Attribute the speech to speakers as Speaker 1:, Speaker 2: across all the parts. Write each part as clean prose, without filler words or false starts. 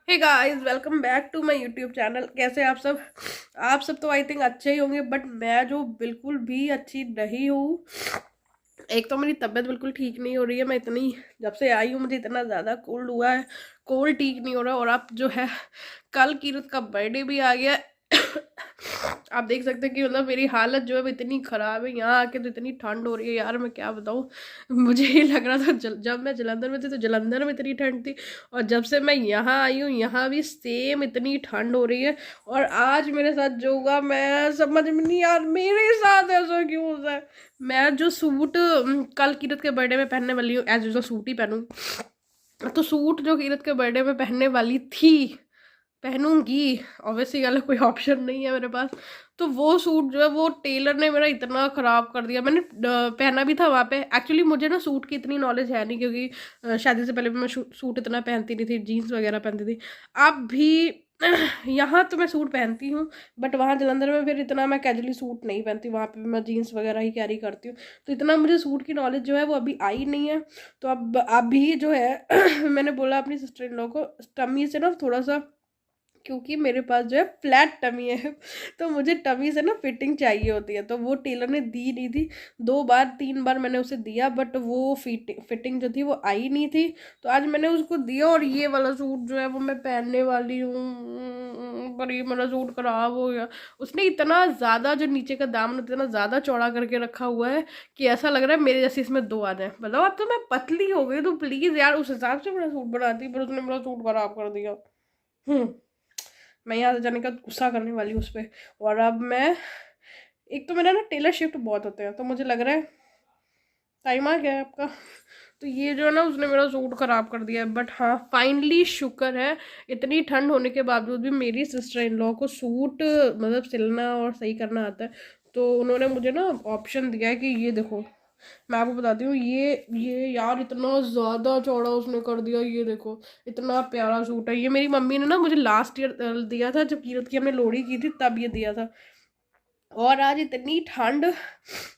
Speaker 1: Hey guys, welcome back to my YouTube channel. कैसे आप सब तो आई थिंक अच्छे ही होंगे, बट मैं जो बिल्कुल भी अच्छी नहीं हूँ। एक तो मेरी तबीयत बिल्कुल ठीक नहीं हो रही है। मैं इतनी जब से आई हूँ मुझे इतना ज़्यादा कोल्ड हुआ है, कोल्ड ठीक नहीं हो रहा। और अब जो है कल कीरत का बर्थडे भी आ गया है। आप देख सकते हैं कि मतलब मेरी हालत जो है वो इतनी ख़राब है। यहाँ आके तो इतनी ठंड हो रही है यार, मैं क्या बताऊँ। मुझे ये लग रहा था जब मैं जलंधर में थी तो जलंधर में इतनी ठंड थी, और जब से मैं यहाँ आई हूँ यहाँ भी सेम इतनी ठंड हो रही है। और आज मेरे साथ जो हुआ मैं समझ में नहीं यार, मेरे साथ ऐसा क्यों होता है। मैं जो सूट कल कीरत के बर्थडे में पहनने वाली हूँ, एज यूजल सूट ही पहनूँ। तो सूट जो कीरत के बर्थडे में पहनने वाली थी, पहनूंगी, ऑब्वियसली गलत कोई ऑप्शन नहीं है मेरे पास। तो वो सूट जो है वो टेलर ने मेरा इतना ख़राब कर दिया। मैंने पहना भी था वहाँ पे। एक्चुअली मुझे ना सूट की इतनी नॉलेज है नहीं, क्योंकि शादी से पहले भी मैं सूट इतना पहनती नहीं थी, जीन्स वगैरह पहनती थी। अब भी यहाँ तो मैं सूट पहनती हूँ, बट वहाँ जलंधर में फिर इतना मैं कैजुअली सूट नहीं पहनती। वहाँ पे मैं जीन्स वगैरह ही कैरी करती हूँ, तो इतना मुझे सूट की नॉलेज जो है वो अभी आई नहीं है। तो अब अभी जो है मैंने बोला अपनी सिस्टर इन लॉ को टमी से ना थोड़ा सा, क्योंकि मेरे पास जो है फ्लैट टमी है तो मुझे टमी से ना फिटिंग चाहिए होती है। तो वो टेलर ने दी नहीं थी। 2 बार 3 बार मैंने उसे दिया, बट वो फिटिंग जो थी वो आई नहीं थी। तो आज मैंने उसको दिया, और ये वाला सूट जो है वो मैं पहनने वाली हूँ, पर ये मेरा सूट खराब हो गया। उसने इतना ज़्यादा जो नीचे का दामन इतना ज़्यादा चौड़ा करके रखा हुआ है कि ऐसा लग रहा है मेरे जैसे इसमें दो आ जाए। मतलब अब तो मैं पतली हो गई, तो प्लीज़ यार उस हिसाब से मेरा सूट बनाती, पर उसने मेरा सूट खराब कर दिया। हम्म। मैं यहाँ से जाने का गुस्सा करने वाली हूँ उस पर। और अब मैं, एक तो मेरा ना टेलर शिफ्ट बहुत होते हैं, तो मुझे लग रहा है टाइम आ गया है आपका। तो ये जो है ना उसने मेरा सूट ख़राब कर दिया है। बट हाँ, फाइनली शुक्र है इतनी ठंड होने के बावजूद भी मेरी सिस्टर इन लॉ को सूट मतलब सिलना और सही करना आता है। तो उन्होंने मुझे ना ऑप्शन दिया है कि ये देखो, मैं आपको बताती हूँ, ये यार इतना ज़्यादा चौड़ा उसने कर दिया। ये देखो इतना प्यारा सूट है। ये मेरी मम्मी ने ना मुझे लास्ट ईयर दिया था, जब कीरत की हमने लोहड़ी की थी तब ये दिया था। और आज इतनी ठंड,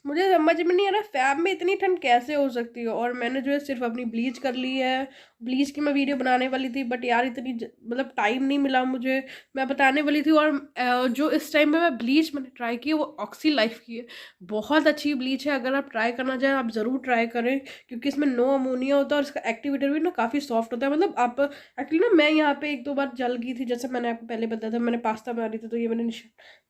Speaker 1: मुझे समझ में नहीं आ रहा फैब में इतनी ठंड कैसे हो सकती है। और मैंने जो है सिर्फ अपनी ब्लीच कर ली है। ब्लीच की मैं वीडियो बनाने वाली थी, बट यार इतनी मतलब टाइम नहीं मिला मुझे। मैं बताने वाली थी। और जो इस टाइम में मैं ब्लीच मैंने ट्राई की है वो ऑक्सी लाइफ की है। बहुत अच्छी ब्लीच है, अगर आप ट्राई करना चाहें आप ज़रूर ट्राई करें, क्योंकि इसमें नो अमोनिया होता है और इसका एक्टिवेटर भी ना काफ़ी सॉफ्ट होता है। मतलब आप एक्चुअली ना, मैं यहाँ पे 1 2 बार जल गई थी, जैसे मैंने आपको पहले बताया था। मैंने पास्ता बना रही थी तो ये मैंने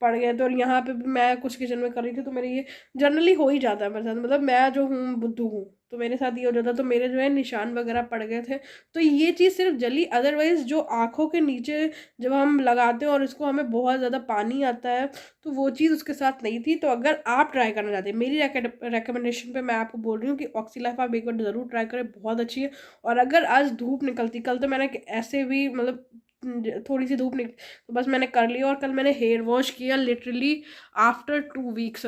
Speaker 1: पड़ गया था। और यहाँ पे भी मैं कुछ किचन में कर रही थी, तो मेरे ये जनरली हो ही जाता है मेरे साथ। मतलब मैं जो हूँ बुद्धू हूँ, तो मेरे साथ ये हो जाता। तो मेरे जो है निशान वगैरह पड़ गए थे। तो ये चीज़ सिर्फ जली, अदरवाइज जो आँखों के नीचे जब हम लगाते हैं और इसको हमें बहुत ज़्यादा पानी आता है, तो वो चीज़ उसके साथ नहीं थी। तो अगर आप ट्राई करना चाहते हैं मेरी रिकमेंडेशन पे, मैं आपको बोल रही हूँ कि ऑक्सी लाइफ आप एक बार ज़रूर ट्राई करें, बहुत अच्छी है। और अगर आज धूप निकलती, कल तो मैंने ऐसे भी मतलब थोड़ी सी धूप निकली तो बस मैंने कर लिया। और कल मैंने हेयर वॉश किया लिटरली आफ्टर 2 वीक्स।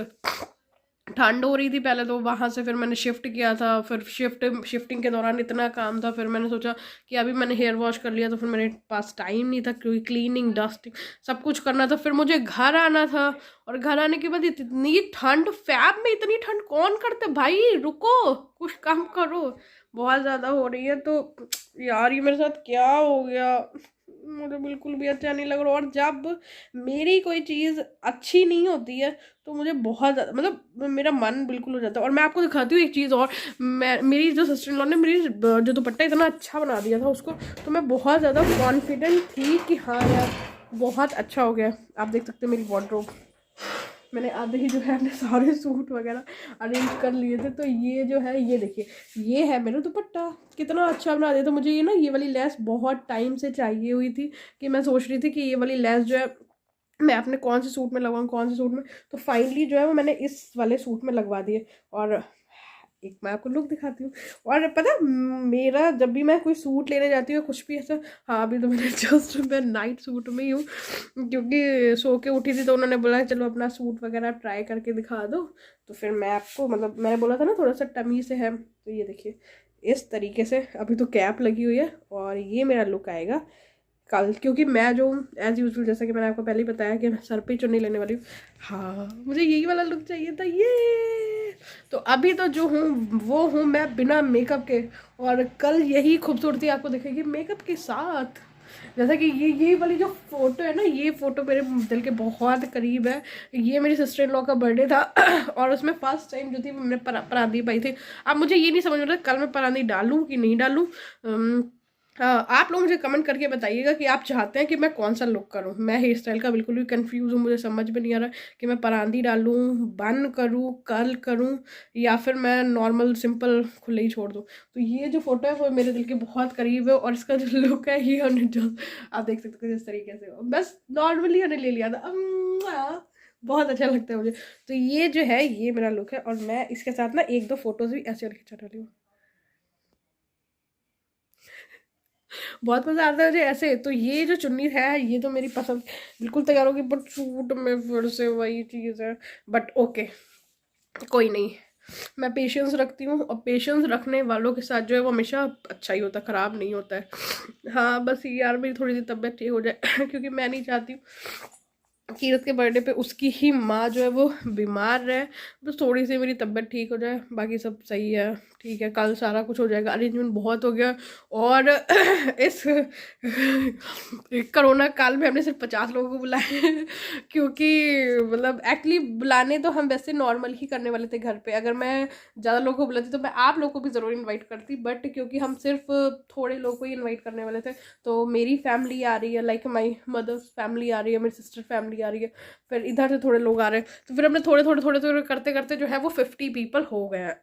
Speaker 1: ठंड हो रही थी पहले तो, वहाँ से फिर मैंने शिफ्ट किया था। फिर शिफ्टिंग के दौरान इतना काम था, फिर मैंने सोचा कि अभी मैंने हेयर वॉश कर लिया तो फिर मेरे पास टाइम नहीं था, क्योंकि क्लीनिंग डस्टिंग सब कुछ करना था। फिर मुझे घर आना था, और घर आने के बाद इतनी ठंड, फैब में इतनी ठंड कौन करते भाई, रुको कुछ काम करो, बहुत ज़्यादा हो रही है। तो यार ये मेरे साथ क्या हो गया, मुझे बिल्कुल भी अच्छा नहीं लग रहा। और जब मेरी कोई चीज़ अच्छी नहीं होती है तो मुझे बहुत ज़्यादा मतलब मेरा मन बिल्कुल हो जाता है। और मैं आपको दिखाती हूँ एक चीज़ और, मैं मेरी जो सिस्टर इन लॉ ने मेरी जो दुपट्टा इतना अच्छा बना दिया था उसको, तो मैं बहुत ज़्यादा कॉन्फिडेंट थी कि हाँ यार बहुत अच्छा हो गया। आप देख सकते हैं मेरी वार्डरोब, मैंने आधे ही जो है अपने सारे सूट वगैरह अरेंज कर लिए थे। तो ये जो है ये देखिए, ये है मेरा दुपट्टा, कितना अच्छा बना दिया। तो मुझे ये ना ये वाली लेस बहुत टाइम से चाहिए हुई थी, कि मैं सोच रही थी कि ये वाली लेस जो है मैं अपने कौन से सूट में लगवाऊँ, कौन से सूट में। तो फाइनली जो है वो मैंने इस वाले सूट में लगवा दिए। और एक मैं आपको लुक दिखाती हूँ। और पता है, मेरा जब भी मैं कोई सूट लेने जाती हूँ कुछ भी ऐसा, हाँ अभी तो मैंने जस्ट मैं नाइट सूट में ही हूँ, क्योंकि सो के उठी थी तो उन्होंने बोला चलो अपना सूट वगैरह ट्राई करके दिखा दो। तो फिर मैं आपको, मतलब मैंने बोला था ना थोड़ा सा टमी से है, तो ये देखिए इस तरीके से अभी तो कैप लगी हुई है। और ये मेरा लुक आएगा कल, क्योंकि मैं जो एज़ यूजल, जैसा कि मैंने आपको पहले ही बताया कि मैं सर पे चुन्नी लेने वाली हूँ। हाँ मुझे यही वाला लुक चाहिए था ये। तो अभी तो जो हूँ वो हूँ मैं बिना मेकअप के, और कल यही खूबसूरती आपको दिखेगी मेकअप के साथ। जैसा कि ये वाली जो फ़ोटो है ना, ये फ़ोटो मेरे दिल के बहुत करीब है। ये मेरी सिस्टर इन लॉ का बर्थडे था और उसमें फर्स्ट टाइम जो थी मैंने परांदी पाई थी। अब मुझे ये नहीं समझ में रहा कल मैं परांदी डालूँ कि नहीं डालूँ। हाँ, आप लोग मुझे कमेंट करके बताइएगा कि आप चाहते हैं कि मैं कौन सा लुक करूँ। मैं हेयर स्टाइल का बिल्कुल भी कंफ्यूज हूँ, मुझे समझ में नहीं आ रहा कि मैं परांदी डालूँ, बन करूँ, कर्ल करूँ, या फिर मैं नॉर्मल सिंपल खुले ही छोड़ दूँ। तो ये जो फोटो है वो मेरे दिल के बहुत करीब है और इसका जो लुक है ये हमने जो आप देख सकते हो जिस तरीके से बस नॉर्मली हमने ले लिया था। बहुत अच्छा लगता है मुझे। तो ये जो है ये मेरा लुक है और मैं इसके साथ ना एक दो फोटोज भी ऐसे खिंचा रही हूँ। बहुत मज़ा आता है मुझे ऐसे। तो ये जो चुन्नी है ये तो मेरी पसंद बिल्कुल तैयार होगी, बट सूट में फिर से वही चीज़ है। बट ओके, कोई नहीं, मैं पेशेंस रखती हूँ और पेशेंस रखने वालों के साथ जो है वो हमेशा अच्छा ही होता है, ख़राब नहीं होता है। हाँ बस यार मेरी थोड़ी सी तबीयत ठीक हो जाए क्योंकि मैं नहीं चाहती हूँ कीरत के बर्थडे पे उसकी ही माँ जो है वो बीमार रहे। बस थोड़ी सी मेरी तबीयत ठीक हो जाए, बाकी सब सही है, ठीक है, कल सारा कुछ हो जाएगा। अरेंजमेंट बहुत हो गया और इस कोरोना काल में हमने सिर्फ 50 लोगों को बुलाया है क्योंकि मतलब एक्चुअली बुलाने तो हम वैसे नॉर्मल ही करने वाले थे घर पे। अगर मैं ज़्यादा लोगों को बुलाती तो मैं आप लोगों को भी ज़रूर इन्वाइट करती, बट क्योंकि हम सिर्फ थोड़े लोगों को ही इन्वाइट करने वाले थे तो मेरी फैमिली आ रही है, लाइक माई मदर्स फैमिली आ रही है, मेरी सिस्टर फैमिली आ रही है, फिर इधर से थोड़े लोग आ रहे हैं, तो फिर हमने थोड़े करते करते जो है वो 50 पीपल हो गए हैं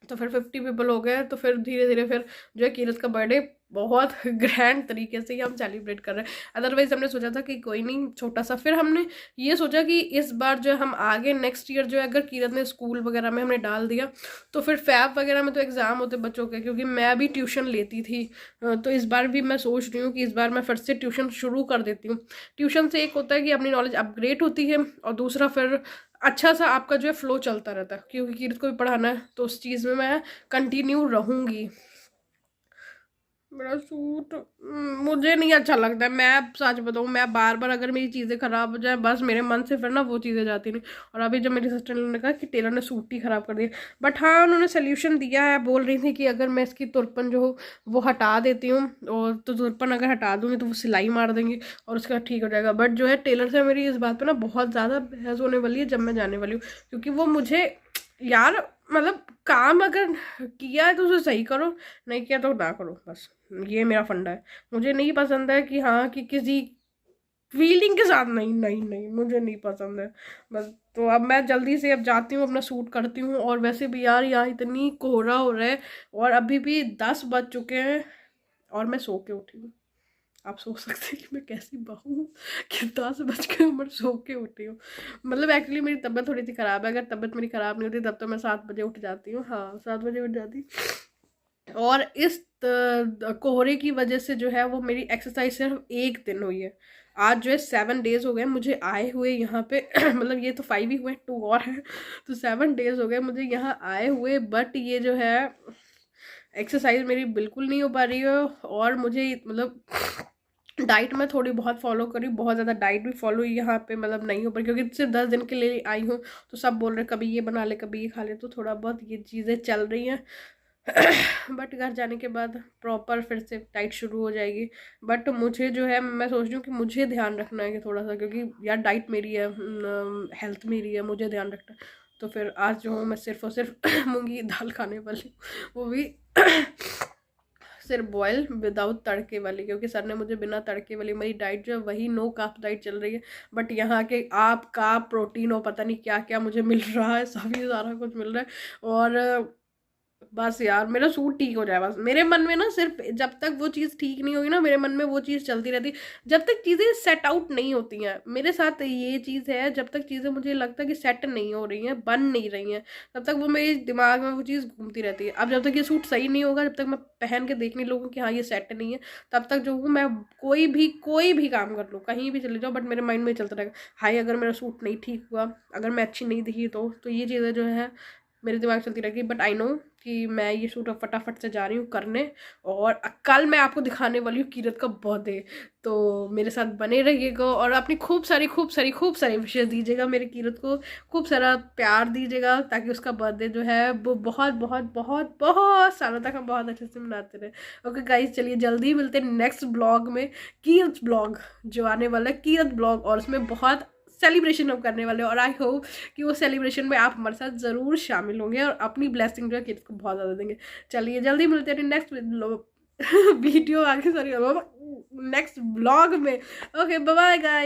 Speaker 1: तो फिर 50 पीपल हो गए तो फिर धीरे धीरे फिर जो है कीरत का बर्थडे बहुत ग्रैंड तरीके से ही हम सेलिब्रेट कर रहे हैं। अदरवाइज हमने सोचा था कि कोई नहीं छोटा सा, फिर हमने ये सोचा कि इस बार जो है हम आगे नेक्स्ट ईयर जो है अगर कीरत ने स्कूल वगैरह में हमने डाल दिया तो फिर फैब वगैरह में तो एग्ज़ाम होते बच्चों के, क्योंकि मैं भी ट्यूशन लेती थी। तो इस बार भी मैं सोच रही हूँ कि इस बार मैं फिर से ट्यूशन शुरू कर देती हूँ। ट्यूशन से एक होता है कि अपनी नॉलेज अपग्रेड होती है और दूसरा फिर अच्छा सा आपका जो है फ्लो चलता रहता है, क्योंकि कीरत को भी पढ़ाना है तो उस चीज़ में मैं कंटिन्यू रहूँगी। मेरा सूट मुझे नहीं अच्छा लगता है, मैं सच बताऊँ, मैं बार बार अगर मेरी चीज़ें ख़राब हो जाए बस मेरे मन से फिर ना वो चीज़ें जाती नहीं। और अभी जब मेरी सिस्टर ने कहा कि टेलर ने सूट ही ख़राब कर दिया, बट हाँ उन्होंने सोल्यूशन दिया है, बोल रही थी कि अगर मैं इसकी तुरपन जो हो वो हटा देती हूँ और तो तुरपन अगर हटा दूँगी तो वो सिलाई मार देंगी और उसके बाद ठीक हो जाएगा। बट जो है टेलर से मेरी इस बात पर ना बहुत ज़्यादा बहस होने वाली है जब मैं जाने वाली हूँ, क्योंकि वो मुझे यार मतलब काम अगर किया है तो उसे सही करो, नहीं किया तो ना करो, बस ये मेरा फंडा है। मुझे नहीं पसंद है कि हाँ कि किसी फीलिंग के साथ, नहीं नहीं नहीं मुझे नहीं पसंद है बस। तो अब मैं जल्दी से अब जाती हूँ अपना सूट करती हूँ। और वैसे भी यार यहाँ इतनी कोहरा हो रहा है और अभी भी 10 बज चुके हैं और मैं सो के उठी हूँ। आप सोच सकते हैं कि मैं कैसी बहू हूँ कि 10 बज के मैं सो के उठी हूँ। मतलब एक्चुअली मेरी तबीयत थोड़ी सी ख़राब है, अगर तबीयत मेरी ख़राब नहीं होती तब तो मैं 7 बजे उठ जाती हूँ। हाँ 7 बजे उठ जाती। और इस कोहरे की वजह से जो है वो मेरी एक्सरसाइज सिर्फ एक दिन हुई है। आज जो है 7 डेज हो गए मुझे आए हुए यहाँ पे मतलब ये तो 5 ही हुए, 2 और हैं, तो 7 डेज हो गए मुझे यहाँ आए हुए। बट ये जो है एक्सरसाइज मेरी बिल्कुल नहीं हो पा रही है और मुझे मतलब डाइट में थोड़ी बहुत फॉलो करी, बहुत ज़्यादा डाइट भी फॉलो यहाँ पे मतलब नहीं हो पाई, क्योंकि सिर्फ 10 दिन के लिए आई हूँ तो सब बोल रहे कभी ये बना ले कभी ये खा ले, तो थोड़ा बहुत ये चीज़ें चल रही हैं बट घर जाने के बाद प्रॉपर फिर से डाइट शुरू हो जाएगी। बट मुझे जो है मैं सोच रही हूँ कि मुझे ध्यान रखना है कि थोड़ा सा, क्योंकि यार डाइट मेरी है, हेल्थ मेरी है, मुझे ध्यान रखना है। तो फिर आज जो हूँ मैं सिर्फ और सिर्फ मूंगी दाल खाने वाली, वो भी सिर्फ बॉयल विदाउट तड़के वाली, क्योंकि सर ने मुझे बिना तड़के वाली मेरी डाइट जो है वही नो कार्ब डाइट चल रही है। बट यहाँ के आप का प्रोटीन और पता नहीं क्या क्या मुझे मिल रहा है, सभी सारा कुछ मिल रहा है। और बस यार मेरा सूट ठीक हो जाए बस। मेरे मन में ना सिर्फ जब तक वो चीज़ ठीक नहीं होगी ना मेरे मन में वो चीज़ चलती रहती, जब तक चीज़ें सेट आउट नहीं होती हैं। मेरे साथ ये चीज़ है, जब तक चीज़ें मुझे लगता है कि सेट नहीं हो रही हैं, बन नहीं रही हैं, तब तक वो मेरे दिमाग में वो चीज़ घूमती रहती है। अब जब तक ये सूट सही नहीं होगा, जब तक मैं पहन के देख नहीं लूँगी कि हाँ ये सेट नहीं है, तब तक जो हूँ मैं कोई भी काम कर लूँ, कहीं भी चले जाओ, बट मेरे माइंड में चलता रहेगा हाय अगर मेरा सूट नहीं ठीक हुआ, अगर मैं अच्छी नहीं दिखी तो ये चीज़ें जो है मेरे दिमाग चलती रहेगी। बट आई नो कि मैं ये शूट फटाफट से जा रही हूँ करने, और कल मैं आपको दिखाने वाली हूँ कीरत का बर्थडे। तो मेरे साथ बने रहिएगा और अपनी खूब सारी विशेष दीजिएगा मेरे कीरत को, खूब सारा प्यार दीजिएगा, ताकि उसका बर्थडे जो है वो बहुत बहुत बहुत बहुत सालों तक हम बहुत अच्छे से मनाते रहे। ओके गाइस, चलिए जल्दी मिलते हैं नेक्स्ट ब्लॉग में, कीरत ब्लॉग जो आने वाला है, कीरत ब्लॉग, और उसमें बहुत सेलिब्रेशन हम करने वाले हैं, और आई होप कि वो सेलिब्रेशन में आप हमारे साथ ज़रूर शामिल होंगे और अपनी ब्लेसिंग जो है कीरत को बहुत ज़्यादा देंगे। चलिए जल्दी मिलते हैं नेक्स्ट वीडियो आगे, सॉरी, नेक्स्ट ब्लॉग में। Okay bye bye guys.